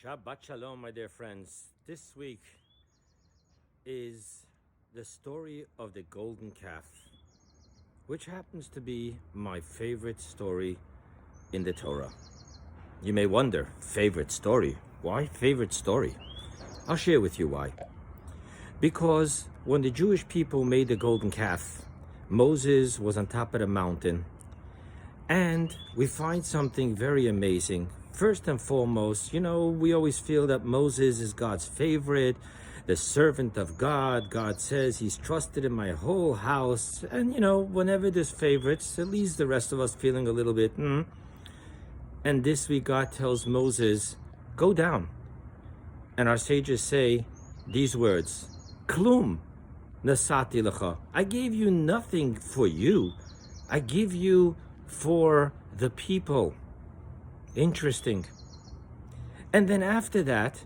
Shabbat Shalom, my dear friends. This week is the story of the golden calf, which happens to be my favorite story in the Torah. You may wonder, favorite story? Why favorite story? I'll share with you why. Because when the Jewish people made the golden calf, Moses was on top of the mountain, and we find something very amazing. First and foremost, we always feel that Moses is God's favorite, the servant of God. God says he's trusted in my whole house. And, whenever there's favorites, it leaves the rest of us feeling a little bit, And this week, God tells Moses, go down. And our sages say these words, Klum nasati lecha. I gave you nothing for you. I give you for the people. Interesting. And then after that,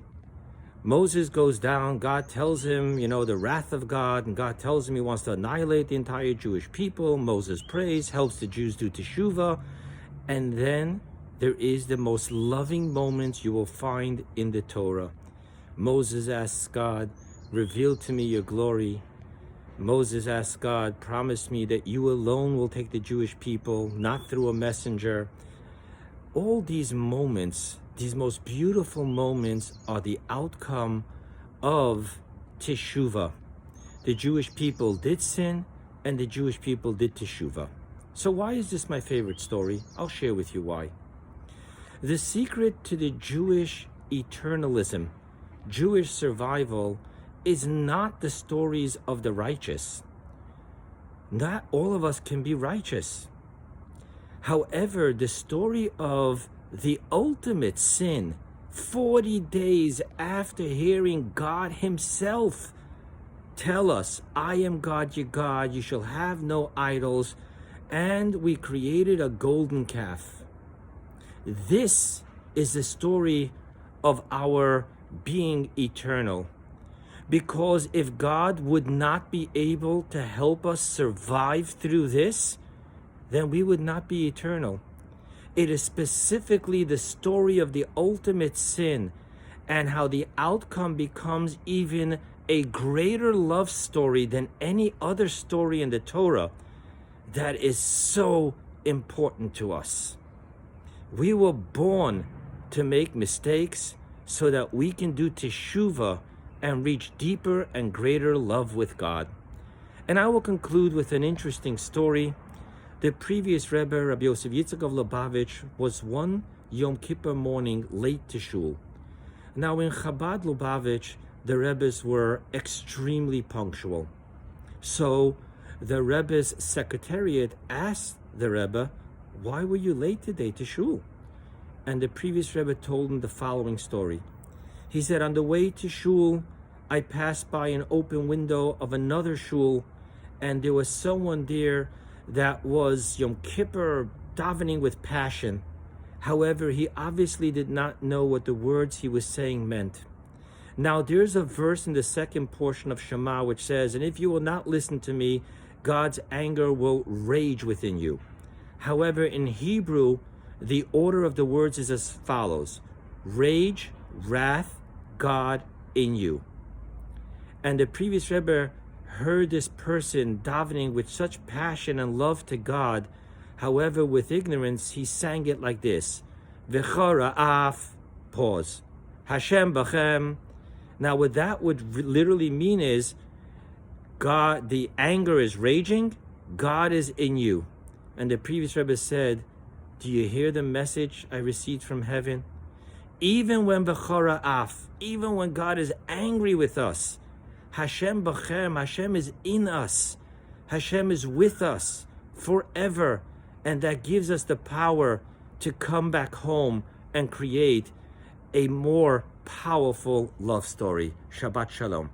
Moses goes down. God tells him, the wrath of God. And God tells him he wants to annihilate the entire Jewish people. Moses prays, helps the Jews do teshuvah. And then there is the most loving moments you will find in the Torah. Moses asks God, reveal to me your glory. Moses asks God, promise me that you alone will take the Jewish people, not through a messenger. All these moments, these most beautiful moments, are the outcome of teshuvah. The Jewish people did sin, and the Jewish people did teshuvah. So why is this my favorite story? I'll share with you why. The secret to the Jewish eternalism, Jewish survival, is not the stories of the righteous. Not all of us can be righteous. However, the story of the ultimate sin, 40 days after hearing God himself tell us, I am God your God, you shall have no idols, and we created a golden calf. This is the story of our being eternal. Because if God would not be able to help us survive through this, then we would not be eternal. It is specifically the story of the ultimate sin and how the outcome becomes even a greater love story than any other story in the Torah that is so important to us. We were born to make mistakes so that we can do teshuvah and reach deeper and greater love with God. And I will conclude with an interesting story. The previous Rebbe, Rabbi Yosef Yitzchak of Lubavitch, was one Yom Kippur morning late to shul. Now in Chabad Lubavitch, the Rebbes were extremely punctual. So the Rebbe's secretariat asked the Rebbe, why were you late today to shul? And the previous Rebbe told him the following story. He said, on the way to shul, I passed by an open window of another shul, and there was someone there that was Yom Kippur davening with passion. However, he obviously did not know what the words he was saying meant. Now, there's a verse in the second portion of Shema which says, and if you will not listen to me, God's anger will rage within you. However, in Hebrew, the order of the words is as follows: rage, wrath, God in you. And the previous Rebbe heard this person davening with such passion and love to God. However, with ignorance, he sang it like this: V'chora af, pause, Hashem b'chem. Now, what that would literally mean is, God, the anger is raging, God is in you. And the previous Rebbe said, do you hear the message I received from heaven? Even when v'chora af, even when God is angry with us, Hashem b'chem, Hashem is in us. Hashem is with us forever. And that gives us the power to come back home and create a more powerful love story. Shabbat Shalom.